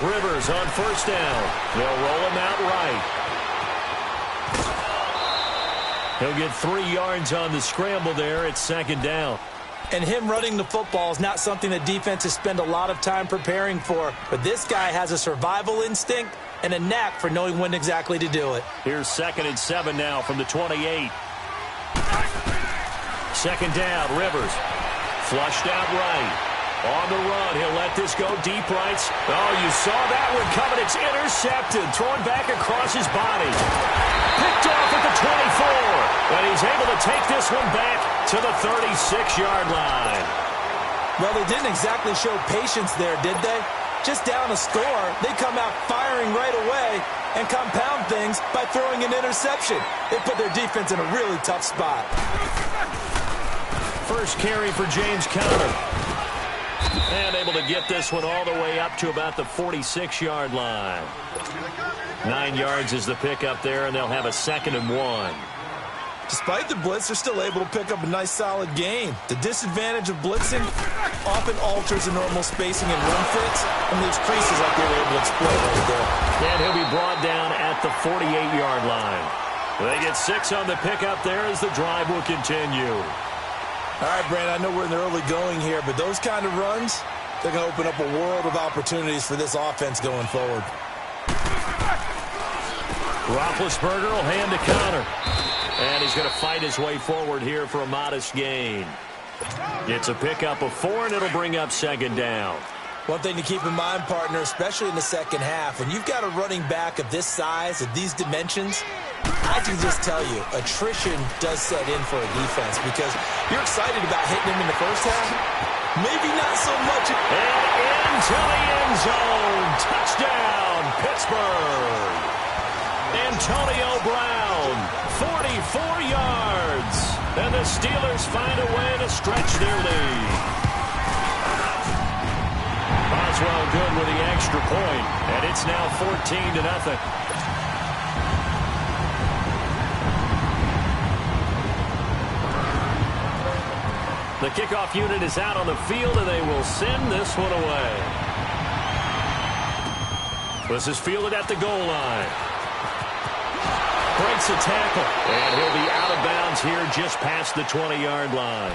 Rivers on first down. They'll roll him out right. He'll get 3 yards on the scramble there at second down. And him running the football is not something that defenses spend a lot of time preparing for. But this guy has a survival instinct and a knack for knowing when exactly to do it. Here's 2nd and 7 now from the 28. Second down, Rivers. Flushed out right. On the run, he'll let this go deep right. Oh, you saw that one coming. It's intercepted. Thrown back across his body. Picked off at the 24. And he's able to take this one back to the 36-yard line. Well, they didn't exactly show patience there, did they? Just down a score, they come out firing right away and compound things by throwing an interception. They put their defense in a really tough spot. First carry for James Conner. And able to get this one all the way up to about the 46-yard line. 9 yards is the pickup there, and they'll have a 2nd and 1. Despite the blitz, they're still able to pick up a nice, solid gain. The disadvantage of blitzing often alters the normal spacing and run fits and leaves creases like they were able to exploit right there. And he'll be brought down at the 48-yard line. They get 6 on the pickup there as the drive will continue. All right, Brandon, I know we're in the early going here, but those kind of runs, they're going to open up a world of opportunities for this offense going forward. Roethlisberger will hand to Conner. And he's going to fight his way forward here for a modest gain. It's a pickup of 4, and it'll bring up 2nd down. One thing to keep in mind, partner, especially in the second half, when you've got a running back of this size, of these dimensions, I can just tell you, attrition does set in for a defense because you're excited about hitting him in the first half. Maybe not so much. And into the end zone. Touchdown, Pittsburgh. Antonio Brown, 44 yards. And the Steelers find a way to stretch their lead. Boswell good with the extra point, and it's now 14-0. The kickoff unit is out on the field, and they will send this one away. This is fielded at the goal line. Breaks a tackle, and he'll be out of bounds here just past the 20-yard line.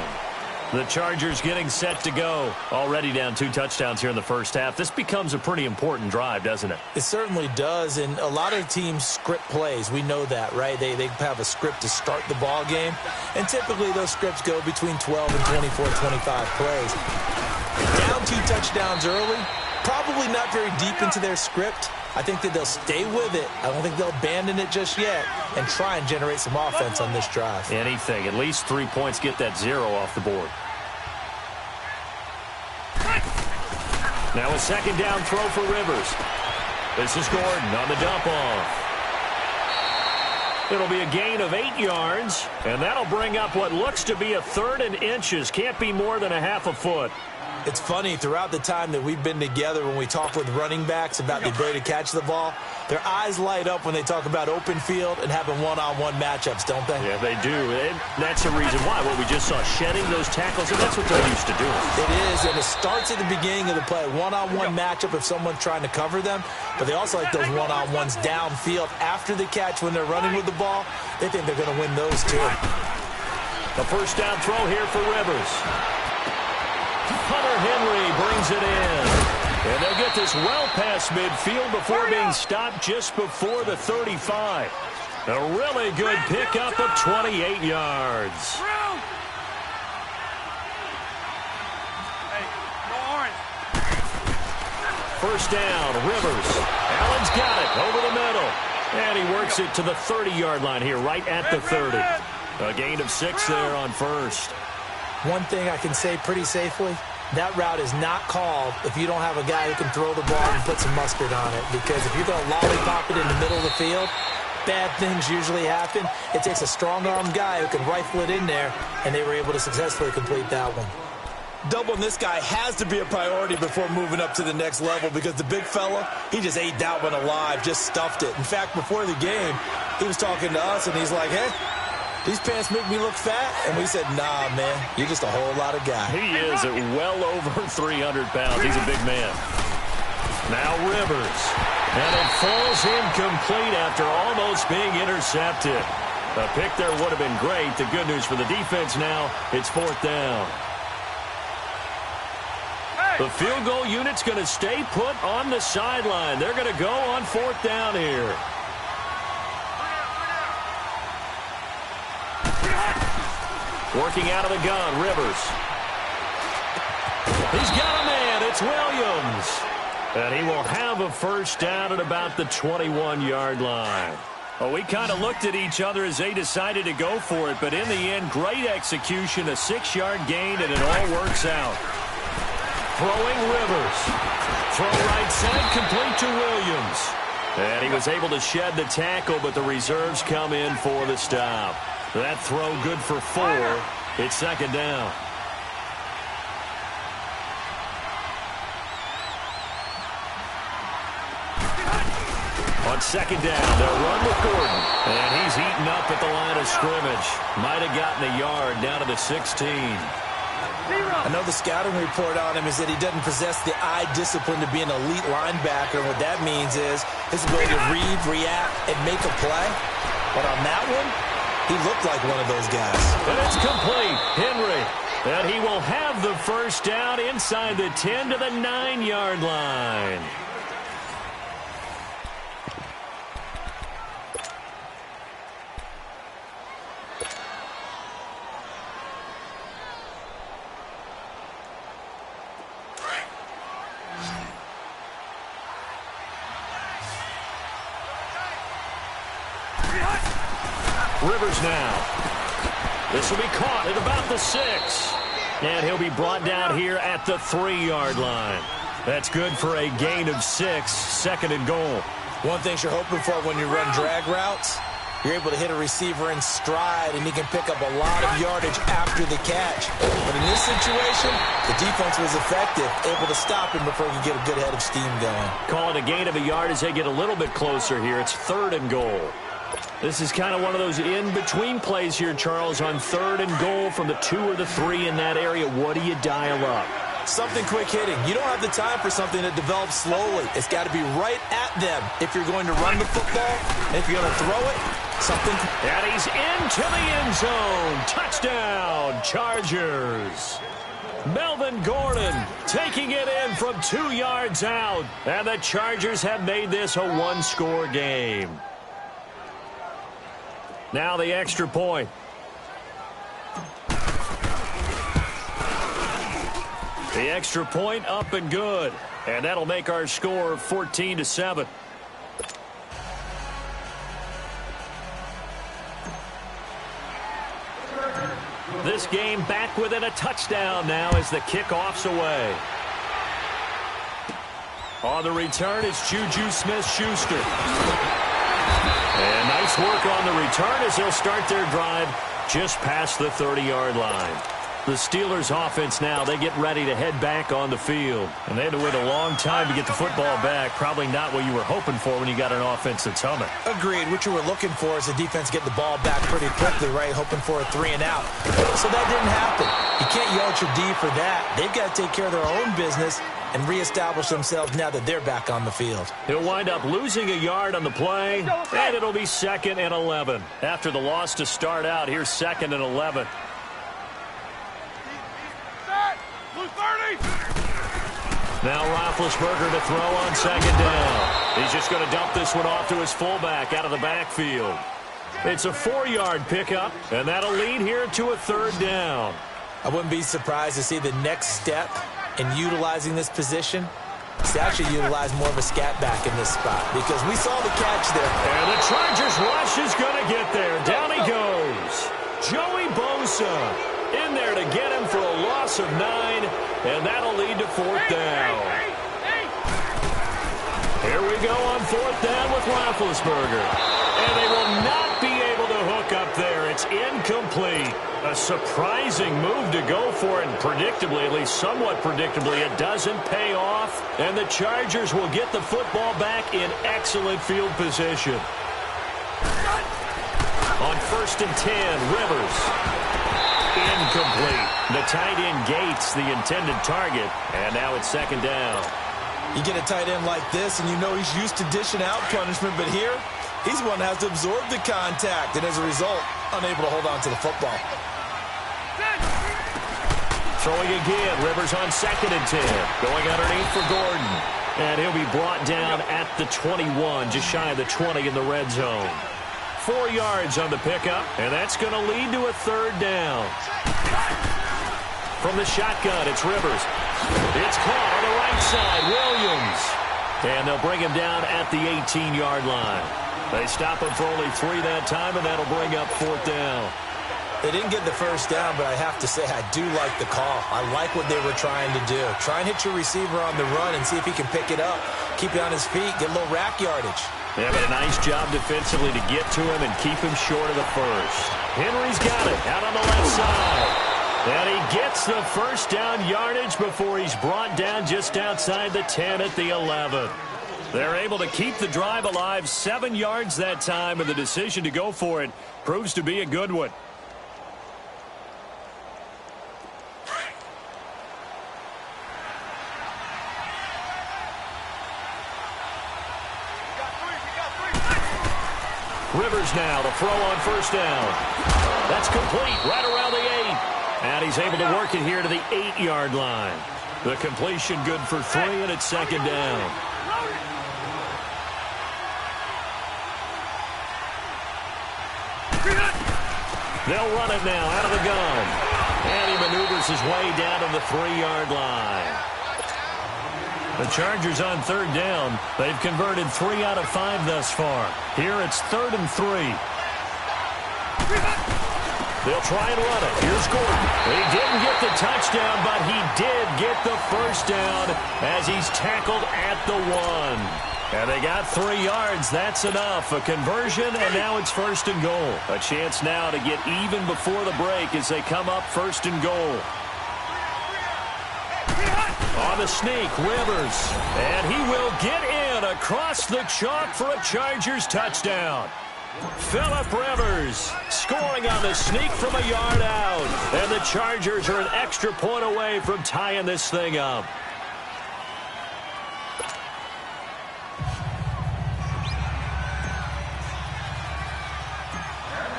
The Chargers getting set to go. Already down 2 touchdowns here in the first half. This becomes a pretty important drive, doesn't it? It certainly does, and a lot of teams script plays. We know that, right? They have a script to start the ball game, and typically those scripts go between 12 and 24, 25 plays. Down 2 touchdowns early, probably not very deep into their script. I think that they'll stay with it. I don't think they'll abandon it just yet and try and generate some offense on this drive. Anything. At least 3 points, get that 0 off the board. Now a 2nd down throw for Rivers. This is Gordon on the dump off. It'll be a gain of 8 yards, and that'll bring up what looks to be a 3rd and inches. Can't be more than a half a foot. It's funny, throughout the time that we've been together, when we talk with running backs about the ability to catch the ball, their eyes light up when they talk about open field and having one-on-one matchups, don't they? Yeah, they do. And that's the reason why. What we just saw, shedding those tackles, and that's what they're used to doing. It is, and it starts at the beginning of the play. One-on-one matchup if someone's trying to cover them, but they also like those one-on-ones downfield after the catch when they're running with the ball. They think they're going to win those, too. A first down throw here for Rivers. Hunter Henry brings it in. And they'll get this well past midfield before being stopped just before the 35. A really good pickup of 28 yards. First down, Rivers. Allen's got it over the middle. And he works it to the 30-yard line here, right at the 30. A gain of 6 there on first. One thing I can say pretty safely, that route is not called if you don't have a guy who can throw the ball and put some mustard on it. Because if you're going to lollipop it in the middle of the field, bad things usually happen. It takes a strong-armed guy who can rifle it in there, and they were able to successfully complete that one. Doubling this guy has to be a priority before moving up to the next level because the big fella, he just ate that one alive, just stuffed it. In fact, before the game, he was talking to us, and he's like, hey, these pants make me look fat? And we said, nah, man, you're just a whole lot of guy. He is at well over 300 pounds. He's a big man. Now Rivers. And it falls incomplete after almost being intercepted. A pick there would have been great. The good news for the defense now, it's 4th down. The field goal unit's going to stay put on the sideline. They're going to go on 4th down here. Working out of the gun, Rivers. He's got a man. It's Williams. And he will have a first down at about the 21-yard line. Well, we kind of looked at each other as they decided to go for it, but in the end, great execution, a 6-yard gain, and it all works out. Throwing Rivers. Throw right side, complete to Williams. And he was able to shed the tackle, but the reserves come in for the stop. That throw good for 4. It's 2nd down. On 2nd down, they'll run with Gordon. And he's eaten up at the line of scrimmage. Might have gotten a yard down to the 16. I know the scouting report on him is that he doesn't possess the eye discipline to be an elite linebacker. And what that means is his ability to read, react, and make a play. But on that one, he looked like one of those guys. And it's complete. Henry. And he will have the first down inside the 10 to the 9-yard line. Rivers now. This will be caught at about the 6. And he'll be brought down here at the 3-yard line. That's good for a gain of 6, 2nd and goal. One thing you're hoping for when you run drag routes, you're able to hit a receiver in stride, and he can pick up a lot of yardage after the catch. But in this situation, the defense was effective, able to stop him before he could get a good head of steam going. Call it a gain of a yard as they get a little bit closer here. It's 3rd and goal. This is kind of one of those in-between plays here, Charles, on 3rd and goal from the 2 or the 3 in that area. What do you dial up? Something quick hitting. You don't have the time for something that develops slowly. It's got to be right at them if you're going to run the football. And if you're going to throw it, something. And he's into the end zone. Touchdown, Chargers. Melvin Gordon taking it in from 2 yards out. And the Chargers have made this a 1-score game. Now the extra point. The extra point up and good. And that'll make our score 14-7. This game back within a touchdown now as the kickoff's away. On the return, it's Juju Smith-Schuster. And nice work on the return as they'll start their drive just past the 30-yard line. The Steelers offense now, they get ready to head back on the field. And they had to wait a long time to get the football back. Probably not what you were hoping for when you got an offense that's humming. Agreed. What you were looking for is the defense get the ball back pretty quickly, right? Hoping for a 3-and-out. So that didn't happen. You can't yell at your D for that. They've got to take care of their own business and reestablish themselves now that they're back on the field. He'll wind up losing a yard on the play, and it'll be 2nd and 11. After the loss to start out, here's 2nd and 11. Now Roethlisberger to throw on 2nd down. He's just going to dump this one off to his fullback out of the backfield. It's a 4-yard pickup, and that'll lead here to a 3rd down. I wouldn't be surprised to see the next step in utilizing this position is to actually utilize more of a scat back in this spot, because we saw the catch there. And the Chargers rush is going to get there. Down he goes. Joey Bosa in there to get him for a loss of 9, and that'll lead to 4th down. Here we go on 4th down with Roethlisberger. And they will not be able to hook up there. It's incomplete. A surprising move to go for it, and predictably, at least somewhat predictably, it doesn't pay off. And the Chargers will get the football back in excellent field position. On 1st and 10, Rivers. Incomplete. The tight end Gates, the intended target. And now it's 2nd down. You get a tight end like this, and you know he's used to dishing out punishment, but here, he's the one that has to absorb the contact, and as a result, unable to hold on to the football. Throwing again, Rivers on 2nd and 10. Going underneath for Gordon. And he'll be brought down at the 21, just shy of the 20 in the red zone. 4 yards on the pickup, and that's going to lead to a 3rd down. From the shotgun, it's Rivers. It's caught on the right side, Williams. And they'll bring him down at the 18-yard line. They stop him for only 3 that time, and that'll bring up 4th down. They didn't get the 1st down, but I have to say I do like the call. I like what they were trying to do. Try and hit your receiver on the run and see if he can pick it up. Keep you on his feet, get a little rack yardage. Yeah, but a nice job defensively to get to him and keep him short of the 1st. Henry's got it out on the left side. And he gets the 1st down yardage before he's brought down just outside the 10 at the 11. They're able to keep the drive alive, 7 yards that time, and the decision to go for it proves to be a good one. Rivers now to throw on 1st down. That's complete right around the 8. And he's able to work it here to the 8-yard line. The completion good for 3, and it's 2nd down. They'll run it now out of the gun. And he maneuvers his way down to the 3-yard line. The Chargers on 3rd down. They've converted 3 out of 5 thus far. Here it's 3rd and 3. They'll try and run it. Here's Gordon. He didn't get the touchdown, but he did get the 1st down as he's tackled at the 1. And they got 3 yards. That's enough. A conversion, and now it's 1st and goal. A chance now to get even before the break as they come up 1st and goal. On the sneak, Rivers. And he will get in across the chalk for a Chargers touchdown. Phillip Rivers scoring on the sneak from a yard out. And the Chargers are an extra point away from tying this thing up.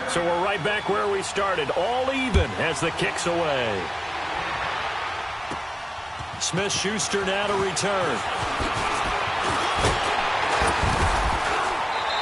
So we're right back where we started. All even as the kick's away. Smith-Schuster now to return.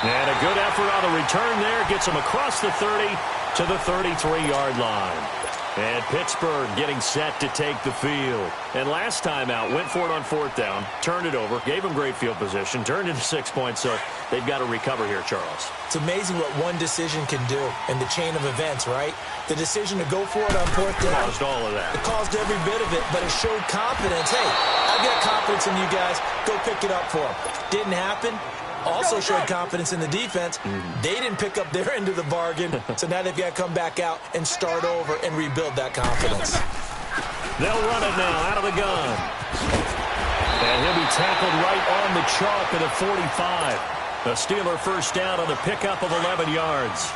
And a good effort on the return there. Gets him across the 30 to the 33-yard line. And Pittsburgh getting set to take the field. And last time out, went for it on 4th down, turned it over, gave him great field position, turned into 6 points, so they've got to recover here, Charles. It's amazing what one decision can do in the chain of events, right? The decision to go for it on 4th down. Caused all of that. It caused every bit of it, but it showed confidence. Hey, I've got confidence in you guys. Go pick it up for them. Didn't happen. Also showed confidence in the defense. They didn't pick up their end of the bargain, so now they've got to come back out and start over and rebuild that confidence. They'll run it now out of the gun. And he'll be tackled right on the chalk at the 45. A Steeler 1st down on the pickup of 11 yards.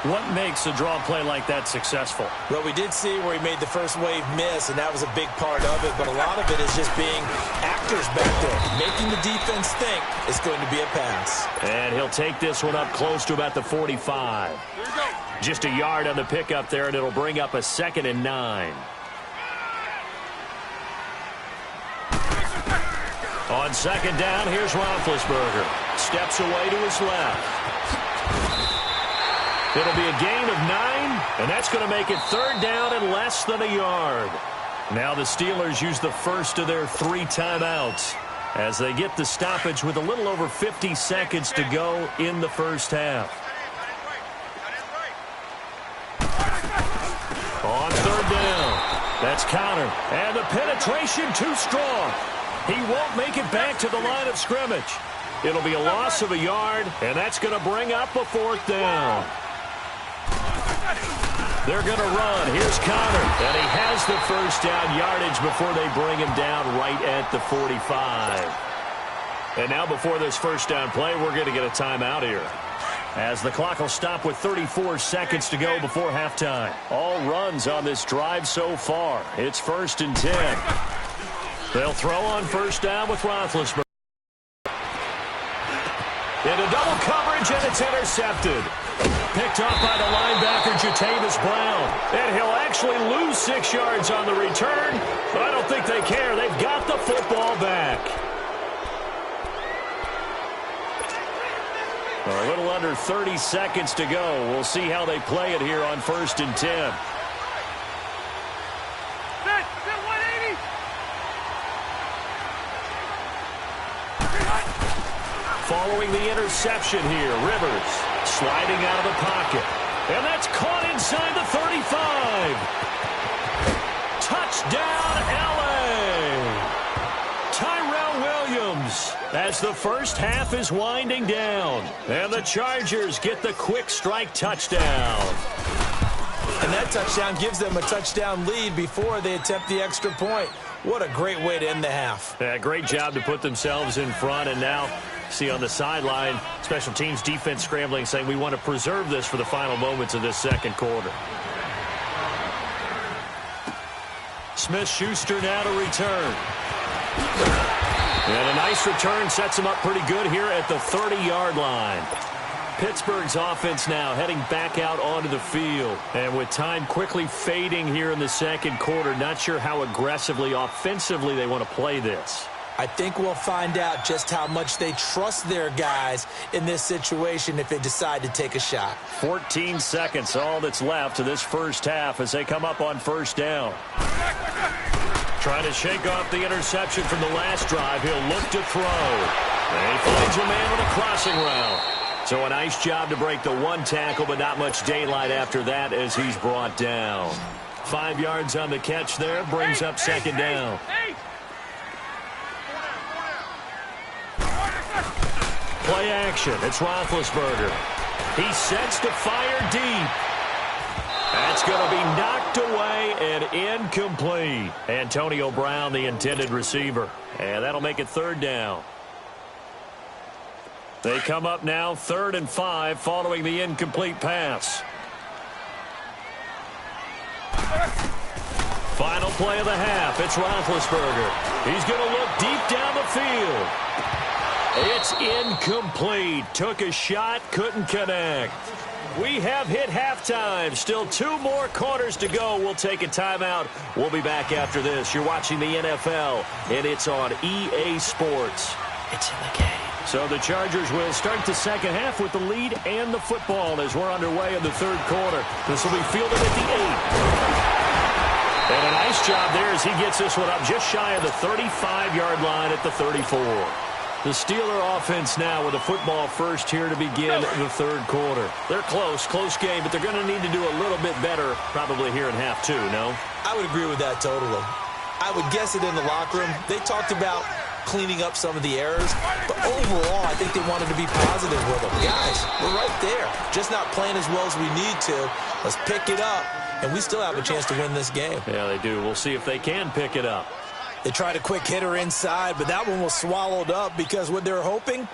What makes a draw play like that successful? Well, we did see where he made the first wave miss, and that was a big part of it. But a lot of it is just being actors back there, making the defense think it's going to be a pass. And he'll take this one up close to about the 45. Just a yard on the pickup there, and it'll bring up a 2nd and 9. On 2nd down, here's Roethlisberger. Steps away to his left. It'll be a gain of 9, and that's going to make it 3rd down and less than a yard. Now the Steelers use the first of their 3 timeouts as they get the stoppage with a little over 50 seconds to go in the first half. On 3rd down, that's Connor, and the penetration too strong. He won't make it back to the line of scrimmage. It'll be a loss of a yard, and that's going to bring up a 4th down. They're going to run. Here's Connor, and he has the 1st down yardage before they bring him down right at the 45. And now before this 1st down play, we're going to get a timeout here, as the clock will stop with 34 seconds to go before halftime. All runs on this drive so far. It's 1st and 10. They'll throw on first down with Roethlisberger. Into double coverage, and it's intercepted. Picked off by the linebacker, Jatavis Brown. And he'll actually lose 6 yards on the return, but I don't think they care. They've got the football back. A little under 30 seconds to go. We'll see how they play it here on 1st and 10. Following the interception here, Rivers sliding out of the pocket. And that's caught inside the 35. Touchdown, L.A. Tyrell Williams as the first half is winding down. And the Chargers get the quick strike touchdown. And that touchdown gives them a touchdown lead before they attempt the extra point. What a great way to end the half. Yeah, great job to put themselves in front, and now see on the sideline, special teams defense scrambling, saying we want to preserve this for the final moments of this second quarter. Smith-Schuster now to return. And a nice return sets him up pretty good here at the 30-yard line. Pittsburgh's offense now heading back out onto the field. And with time quickly fading here in the second quarter, not sure how aggressively, offensively they want to play this. I think we'll find out just how much they trust their guys in this situation if they decide to take a shot. 14 seconds, all that's left to this first half as they come up on first down. Trying to shake off the interception from the last drive. He'll look to throw. And he finds a man with a crossing route. So a nice job to break the one tackle, but not much daylight after that as he's brought down. 5 yards on the catch there, brings up second down. Play action. It's Roethlisberger. He sets to fire deep. That's going to be knocked away and incomplete. Antonio Brown, the intended receiver. And that'll make it third down. They come up now 3rd and 5 following the incomplete pass. Final play of the half. It's Roethlisberger. He's going to look deep down the field. It's incomplete. Took a shot, couldn't connect. We have hit halftime. Still 2 more quarters to go. We'll take a timeout. We'll be back after this. You're watching the NFL, and it's on EA Sports. It's in the game. So the Chargers will start the second half with the lead and the football as we're underway in the third quarter. This will be fielded at the 8. And a nice job there as he gets this one up just shy of the 35-yard line at the 34. The Steeler offense now with a football first here to begin the third quarter. They're close game, but they're going to need to do a little bit better probably here in half 2, no? I would agree with that totally. I would guess it in the locker room. They talked about cleaning up some of the errors, but overall, I think they wanted to be positive with them. Guys, we're right there. Just not playing as well as we need to. Let's pick it up, and we still have a chance to win this game. Yeah, they do. We'll see if they can pick it up. They tried a quick hitter inside, but that one was swallowed up because what they're hoping,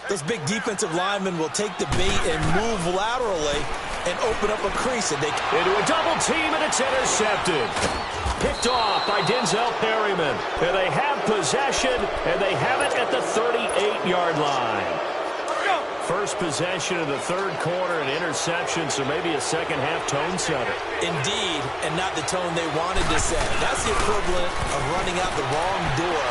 those big defensive linemen will take the bait and move laterally and open up a crease. And they into a double team, and it's intercepted. Picked off by Denzel Perryman. And they have possession, and they have it at the 38-yard line. First possession of the third quarter, an interception, so maybe a second-half tone setter. Indeed, and not the tone they wanted to set. That's the equivalent of running out the wrong door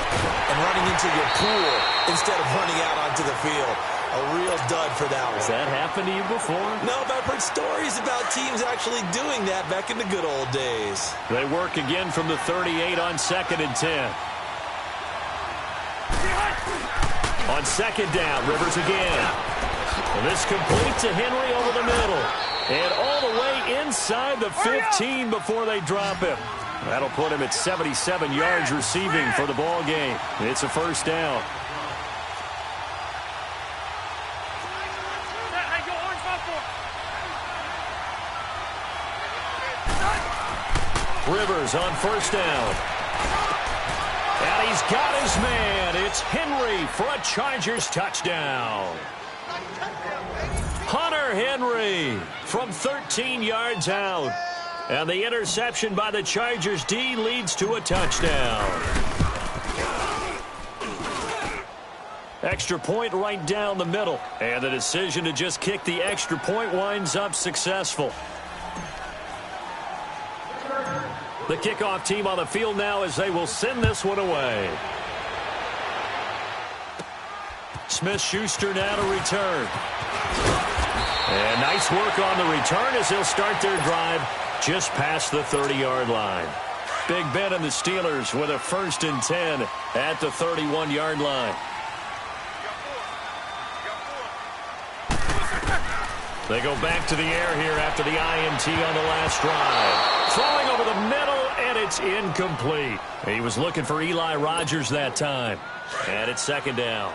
and running into your pool instead of running out onto the field. A real dud for that one. Has that happened to you before? No, but I've heard stories about teams actually doing that back in the good old days. They work again from the 38 on 2nd and 10. On second down, Rivers again. And this complete to Henry over the middle. And all the way inside the 15 before they drop him. That'll put him at 77 yards receiving for the ball game. It's a first down. Rivers on first down. And he's got his man. It's Henry for a Chargers touchdown. Hunter Henry from 13 yards out. And the interception by the Chargers D leads to a touchdown. Extra point right down the middle. And the decision to just kick the extra point winds up successful. The kickoff team on the field now as they will send this one away. Smith-Schuster now to return. And nice work on the return as they'll start their drive just past the 30-yard line. Big Ben and the Steelers with a 1st and 10 at the 31-yard line. They go back to the air here after the INT on the last drive. Throwing over the middle, and it's incomplete. He was looking for Eli Rogers that time. And it's 2nd down.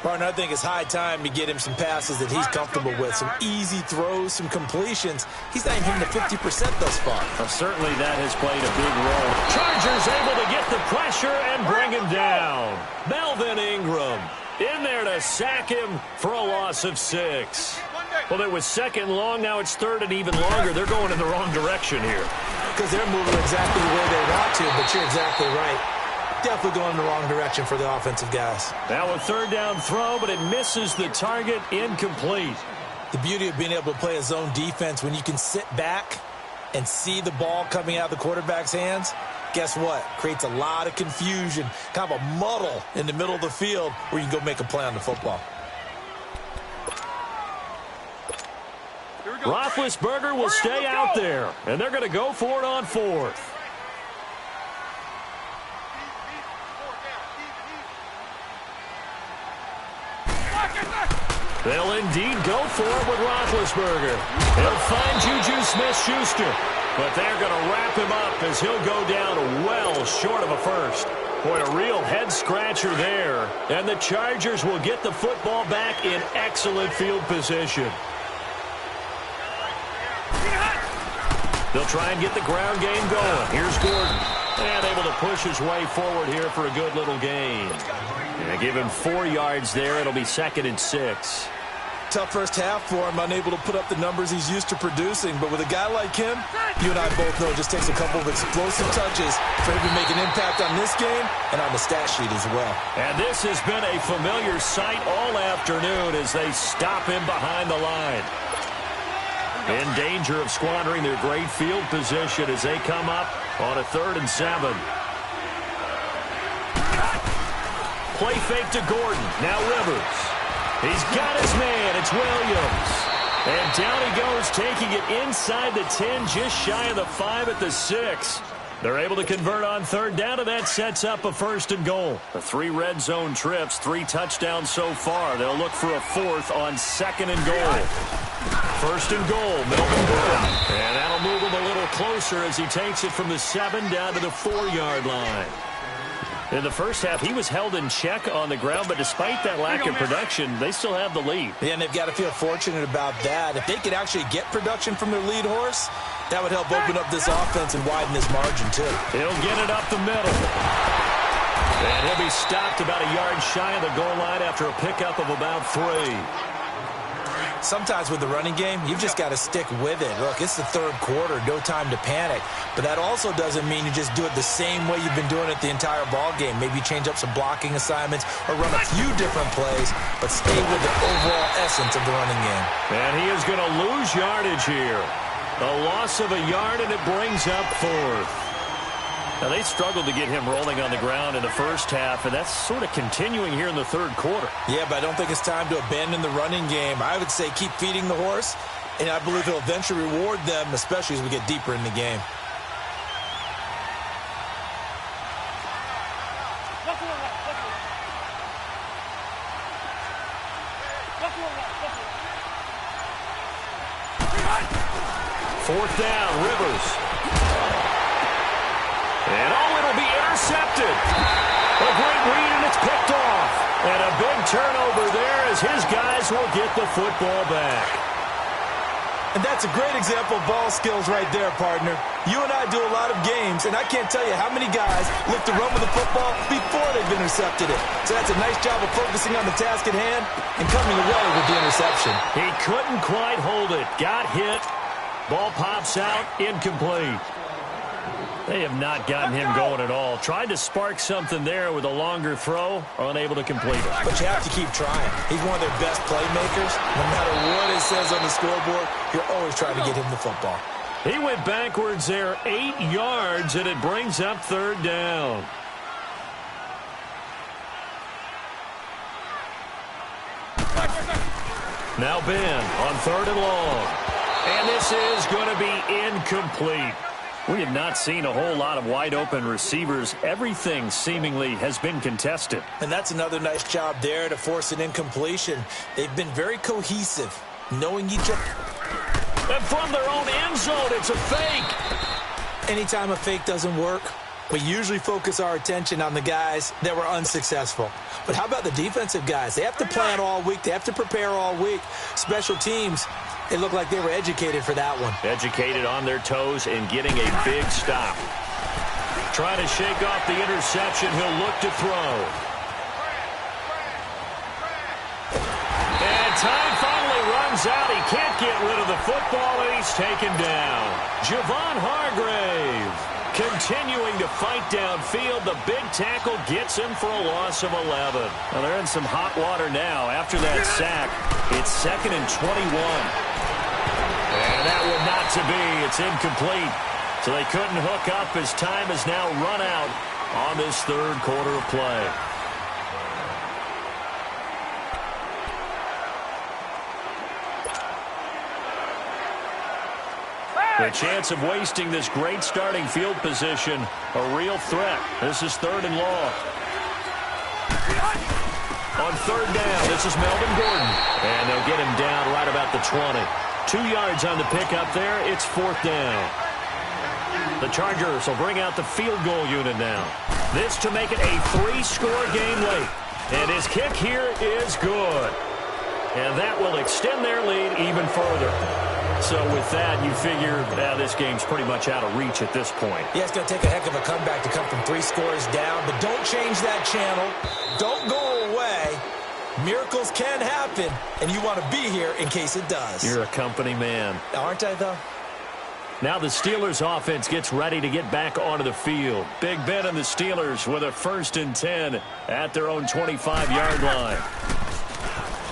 Partner, I think it's high time to get him some passes that he's comfortable with. Some easy throws, some completions. He's not even hitting the 50% thus far. Certainly that has played a big role. Chargers able to get the pressure and bring him down. Melvin Ingram in there to sack him for a loss of 6. Well, it was 2nd long. Now it's 3rd and even longer. They're going in the wrong direction here. Because they're moving exactly the way they want to, but you're exactly right. Definitely going in the wrong direction for the offensive guys. Now a 3rd down throw, but it misses the target. Incomplete. The beauty of being able to play a zone defense when you can sit back and see the ball coming out of the quarterback's hands, guess what? Creates a lot of confusion, kind of a muddle in the middle of the field where you can go make a play on the football. Roethlisberger will stay out there, and they're going to go for it on 4th. They'll indeed go for it with Roethlisberger. He'll find Juju Smith-Schuster, but they're going to wrap him up as he'll go down well short of a 1st. Boy, a real head-scratcher there, and the Chargers will get the football back in excellent field position. They'll try and get the ground game going. Here's Gordon. And able to push his way forward here for a good little gain. And give him 4 yards there. It'll be 2nd and 6. Tough first half for him, unable to put up the numbers he's used to producing. But with a guy like him, you and I both know it just takes a couple of explosive touches for him to make an impact on this game and on the stat sheet as well. And this has been a familiar sight all afternoon as they stop him behind the line. In danger of squandering their great field position as they come up on a 3rd and 7. Play fake to Gordon. Now Rivers. He's got his man. It's Williams. And down he goes, taking it inside the 10, just shy of the 5 at the 6. They're able to convert on 3rd down, and that sets up a 1st and goal. The 3 red zone trips, 3 touchdowns so far. They'll look for a 4th on 2nd and goal. 1st and goal, Melvin Gordon. And that'll move him a little closer as he takes it from the 7 down to the 4-yard line. In the first half, he was held in check on the ground, but despite that lack of production, they still have the lead. Yeah, and they've got to feel fortunate about that. If they could actually get production from their lead horse, that would help open up this offense and widen this margin, too. He'll get it up the middle. And he'll be stopped about a yard shy of the goal line after a pickup of about 3. Sometimes with the running game, you've just got to stick with it. Look, it's the 3rd quarter, no time to panic. But that also doesn't mean you just do it the same way you've been doing it the entire ball game. Maybe change up some blocking assignments or run a few different plays, but stay with the overall essence of the running game. And he is going to lose yardage here. A loss of a yard, and it brings up 4th. Now, they struggled to get him rolling on the ground in the first half, and that's sort of continuing here in the 3rd quarter. Yeah, but I don't think it's time to abandon the running game. I would say keep feeding the horse, and I believe he'll eventually reward them, especially as we get deeper in the game. Fourth down, Rivers. And it'll be intercepted. A great read, and it's picked off. And a big turnover there as his guys will get the football back. And that's a great example of ball skills right there, partner. You and I do a lot of games, and I can't tell you how many guys look to run with the football before they've intercepted it. So that's a nice job of focusing on the task at hand and coming away with the interception. He couldn't quite hold it. Got hit. Ball pops out, incomplete. They have not gotten him going at all. Tried to spark something there with a longer throw, unable to complete it. But you have to keep trying. He's one of their best playmakers. No matter what it says on the scoreboard, you're always trying to get him the football. He went backwards there 8 yards, and it brings up 3rd down. Now Ben on 3rd and long. And this is going to be incomplete. We have not seen a whole lot of wide-open receivers. Everything seemingly has been contested. And that's another nice job there to force an incompletion. They've been very cohesive, knowing each other. And from their own end zone, it's a fake. Anytime a fake doesn't work, we usually focus our attention on the guys that were unsuccessful. But how about the defensive guys? They have to plan all week. They have to prepare all week. Special teams, it looked like they were educated for that one. Educated on their toes and getting a big stop. Trying to shake off the interception. He'll look to throw. And time finally runs out. He can't get rid of the football, and he's taken down. Javon Hargrave continuing to fight downfield. The big tackle gets him for a loss of 11. Well, they're in some hot water now. After that sack, it's 2nd and 21. And that one not to be. It's incomplete. So they couldn't hook up as time has now run out on this 3rd quarter of play. The chance of wasting this great starting field position, a real threat. This is 3rd and long. On 3rd down, this is Melvin Gordon. And they'll get him down right about the 20. 2 yards on the pickup there. It's 4th down. The Chargers will bring out the field goal unit now. This to make it a 3-score game late. And his kick here is good. And that will extend their lead even further. So with that, you figure this game's pretty much out of reach at this point. Yeah, it's going to take a heck of a comeback to come from 3 scores down. But don't change that channel. Don't go away. Miracles can happen, and you want to be here in case it does. You're a company man. Aren't I, though? Now the Steelers offense gets ready to get back onto the field. Big Ben and the Steelers with a 1st and 10 at their own 25-yard line.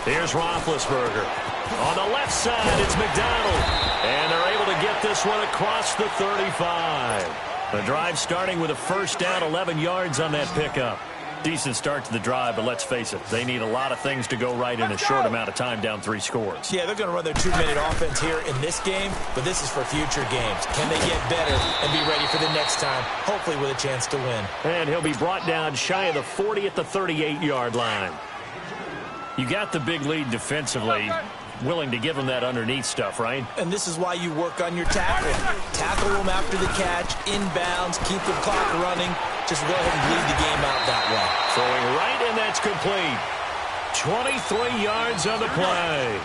Here's Roethlisberger. On the left side, it's McDonald. And they're able to get this one across the 35. The drive starting with a 1st down, 11 yards on that pickup. Decent start to the drive, but let's face it, they need a lot of things to go right in a short amount of time down 3 scores. Yeah, they're going to run their 2-minute offense here in this game, but this is for future games. Can they get better and be ready for the next time, hopefully with a chance to win? And he'll be brought down shy of the 40 at the 38-yard line. You got the big lead defensively. Willing to give them that underneath stuff, right? And this is why you work on your tackle. Tackle them after the catch, inbounds, keep the clock running. Just go ahead and bleed the game out that way. Throwing right, and that's complete. 23 yards on the play.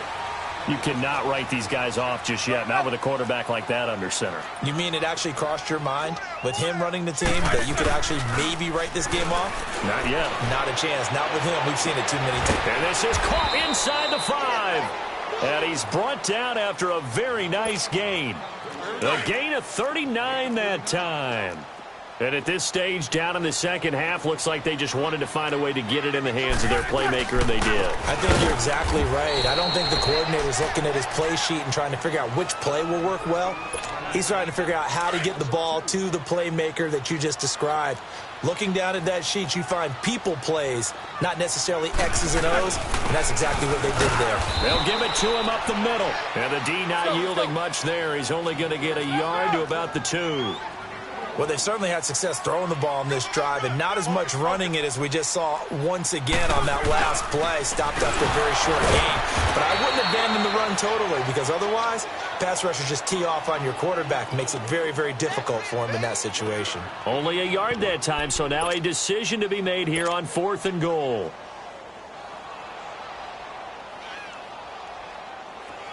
You cannot write these guys off just yet, not with a quarterback like that under center. You mean it actually crossed your mind with him running the team that you could actually maybe write this game off? Not yet. Not a chance. Not with him. We've seen it too many times. And this is caught inside the 5. And he's brought down after a very nice gain. A gain of 39 that time. And at this stage, down in the second half, looks like they just wanted to find a way to get it in the hands of their playmaker, and they did. I think you're exactly right. I don't think the coordinator's looking at his play sheet and trying to figure out which play will work well. He's trying to figure out how to get the ball to the playmaker that you just described. Looking down at that sheet, you find people plays, not necessarily X's and O's, and that's exactly what they did there. They'll give it to him up the middle. And the D not yielding much there. He's only going to get a yard to about the 2. Well, they've certainly had success throwing the ball on this drive, and not as much running it as we just saw once again on that last play, stopped after a very short gain. But I wouldn't abandon the run totally, because otherwise, pass rushers just tee off on your quarterback. Makes it very, very difficult for him in that situation. Only a yard that time, so now a decision to be made here on 4th and goal.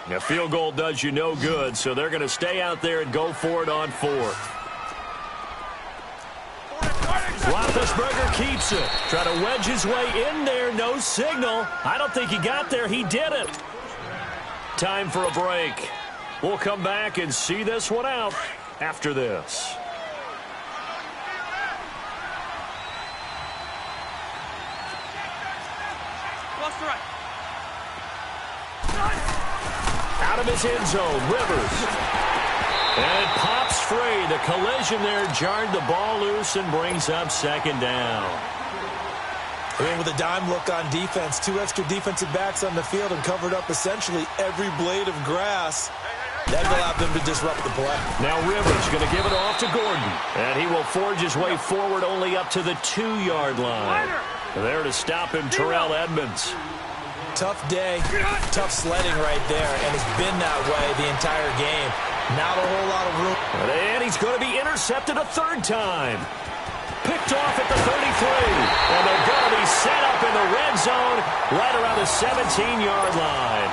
A field goal does you no good, so they're going to stay out there and go for it on 4th. Roethlisberger keeps it. Try to wedge his way in there. No signal. I don't think he got there. He did it. Time for a break. We'll come back and see this one out after this. his end zone. Rivers. And it pops free. The collision there jarred the ball loose and brings up second down. With a dime look on defense, 2 extra defensive backs on the field and covered up essentially every blade of grass. That allowed them to disrupt the play. Now Rivers going to give it off to Gordon. And he will forge his way forward only up to the 2-yard line. There to stop him, Terrell Edmonds. Tough day, tough sledding right there, and it's been that way the entire game. Not a whole lot of room. And he's going to be intercepted a third time. Picked off at the 33. And they're going to be set up in the red zone right around the 17-yard line.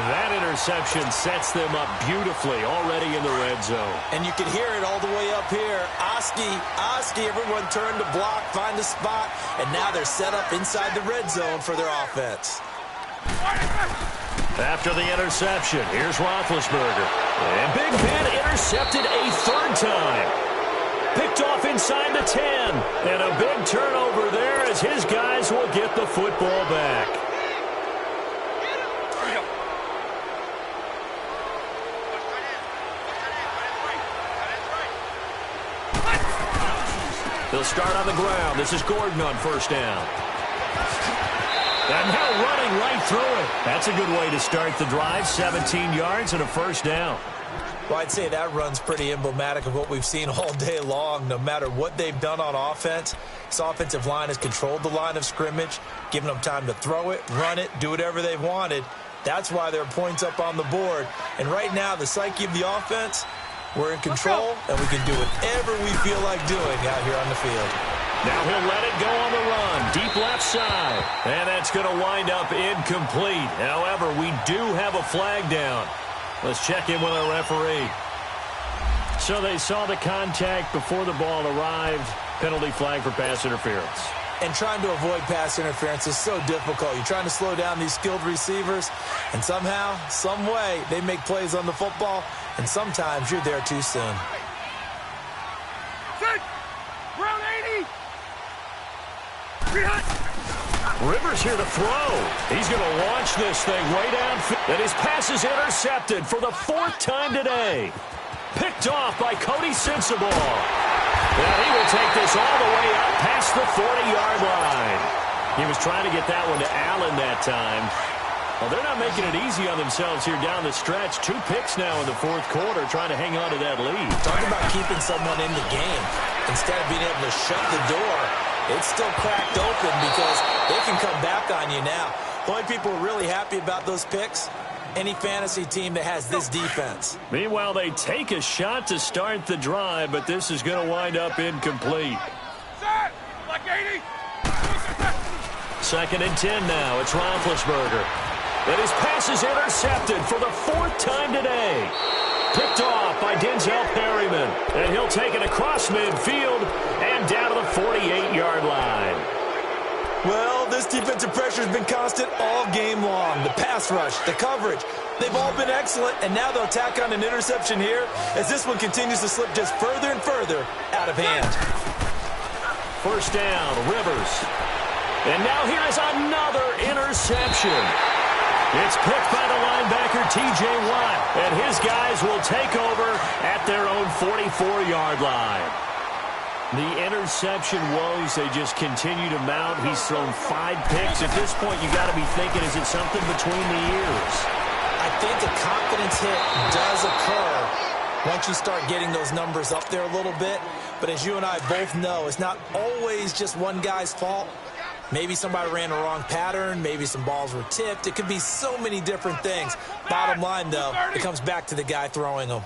That interception sets them up beautifully already in the red zone. And you can hear it all the way up here. Oski, everyone turned to block, find a spot, and now they're set up inside the red zone for their offense. After the interception, here's Roethlisberger. And Big Ben intercepted a third time. Picked off inside the 10. And a big turnover there as his guys will get the football back. They'll start on the ground. This is Gordon on first down. And now running right through it. That's a good way to start the drive. 17 yards and a first down. Well, I'd say that run's pretty emblematic of what we've seen all day long. No matter what they've done on offense, this offensive line has controlled the line of scrimmage, given them time to throw it, run it, do whatever they've wanted. That's why there are points up on the board. And right now, the psyche of the offense, we're in control, and we can do whatever we feel like doing out here on the field. Now he'll let it go on the run. Deep left side. And that's going to wind up incomplete. However, we do have a flag down. Let's check in with our referee. So they saw the contact before the ball arrived. Penalty flag for pass interference. And trying to avoid pass interference is so difficult. You're trying to slow down these skilled receivers, and somehow, some way, they make plays on the football, and sometimes you're there too soon. Round 80. Rivers here to throw. He's going to launch this thing way downfield. And his pass is intercepted for the 4th time today. Picked off by Cody Sensabaugh. And he will take this all the way up past the 40-yard line. He was trying to get that one to Allen that time. Well, they're not making it easy on themselves here down the stretch. 2 picks now in the 4th quarter, trying to hang on to that lead. Talk about keeping someone in the game. Instead of being able to shut the door, it's still cracked open because they can come back on you now. The only people who are really happy about those picks, any fantasy team that has this defense. Meanwhile, they take a shot to start the drive, but this is going to wind up incomplete. Set. Like 80. 2nd and 10 now. It's Roethlisberger. And his pass is intercepted for the 4th time today. Picked off by Denzel Perryman. And he'll take it across midfield and down to the 48-yard line. Well, this defensive pressure has been constant all game long. The pass rush, the coverage, they've all been excellent, and now they'll tack on an interception here as this one continues to slip just further and further out of hand. First down, Rivers. And now here is another interception. It's picked by the linebacker, T.J. Watt, and his guys will take over at their own 44-yard line. The interception woes, they just continue to mount. He's thrown 5 picks. At this point, you got to be thinking, is it something between the ears? I think a confidence hit does occur once you start getting those numbers up there a little bit. But as you and I both know, it's not always just one guy's fault. Maybe somebody ran a wrong pattern. Maybe some balls were tipped. It could be so many different things. Bottom line, though, it comes back to the guy throwing them.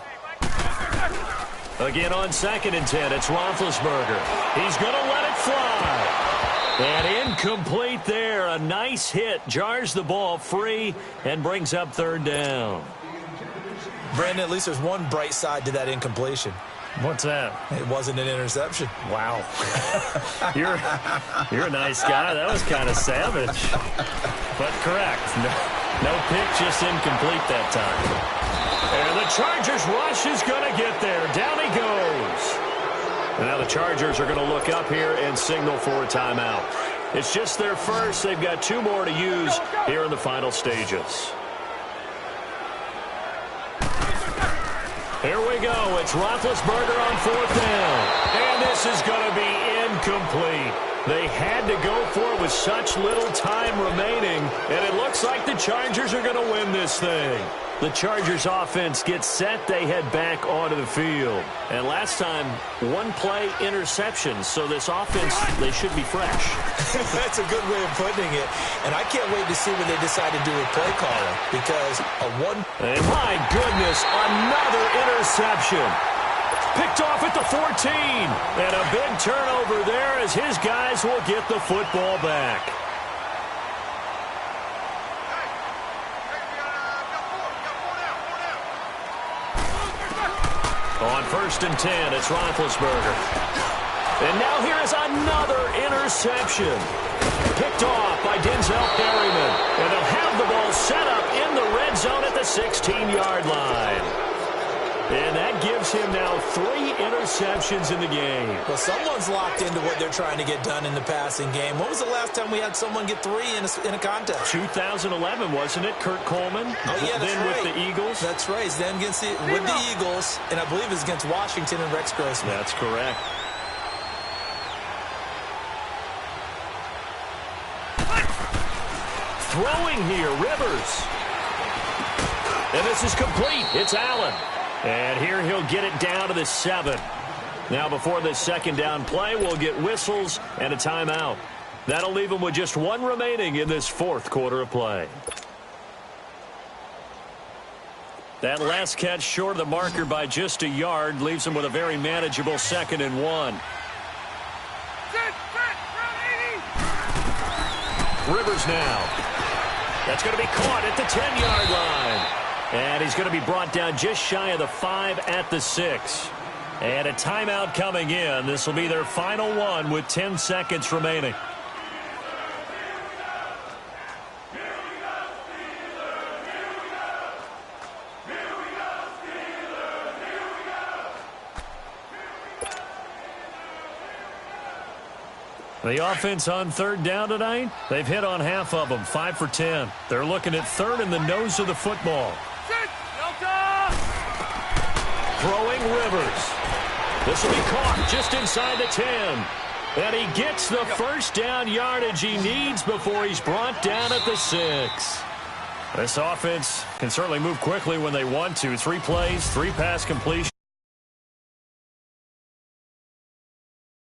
Again on 2nd and 10, it's Roethlisberger. He's going to let it fly. And incomplete there. A nice hit. Jars the ball free and brings up 3rd down. Brandon, at least there's one bright side to that incompletion. What's that? It wasn't an interception. Wow. You're a nice guy. That was kind of savage. But correct. No pick, just incomplete that time. And the Chargers rush is going to get there. Down he goes. And now the Chargers are going to look up here and signal for a timeout. It's just their first. They've got 2 more to use here in the final stages. Here we go. It's Roethlisberger on 4th down. And this is going to be incomplete. They had to go for it with such little time remaining, and it looks like the Chargers are going to win this thing. The Chargers offense gets set. They head back onto the field. And last time, one play interception. So this offense, they should be fresh. That's a good way of putting it. And I can't wait to see what they decide to do with play calling. Because And my goodness, another interception. Picked off at the 14. And a big turnover there as his guys will get the football back. On 1st and 10, it's Roethlisberger. And now here is another interception. Picked off by Denzel Perryman. And they'll have the ball set up in the red zone at the 16-yard line. And that gives him now 3 interceptions in the game. Well, someone's locked into what they're trying to get done in the passing game. When was the last time we had someone get 3 in a contest? 2011, wasn't it? Kurt Coleman. Oh, yeah, that's then right. with the Eagles. That's right. Then with the Eagles, and I believe it's against Washington and Rex Grossman. That's correct. Throwing here, Rivers. And this is complete. It's Allen. And here he'll get it down to the 7. Now before this 2nd down play, we'll get whistles and a timeout. That'll leave him with just 1 remaining in this 4th quarter of play. That last catch short of the marker by just a yard leaves him with a very manageable 2nd and 1. Rivers now. That's going to be caught at the 10-yard line. And he's going to be brought down just shy of the 5 at the 6. And a timeout coming in. This will be their final one with 10 seconds remaining. The offense on 3rd down tonight, they've hit on half of them, 5 for 10. They're looking at 3rd in the nose of the football. Throwing Rivers. This will be caught just inside the 10. And he gets the 1st down yardage he needs before he's brought down at the 6. This offense can certainly move quickly when they want to. 3 plays, 3 pass completions.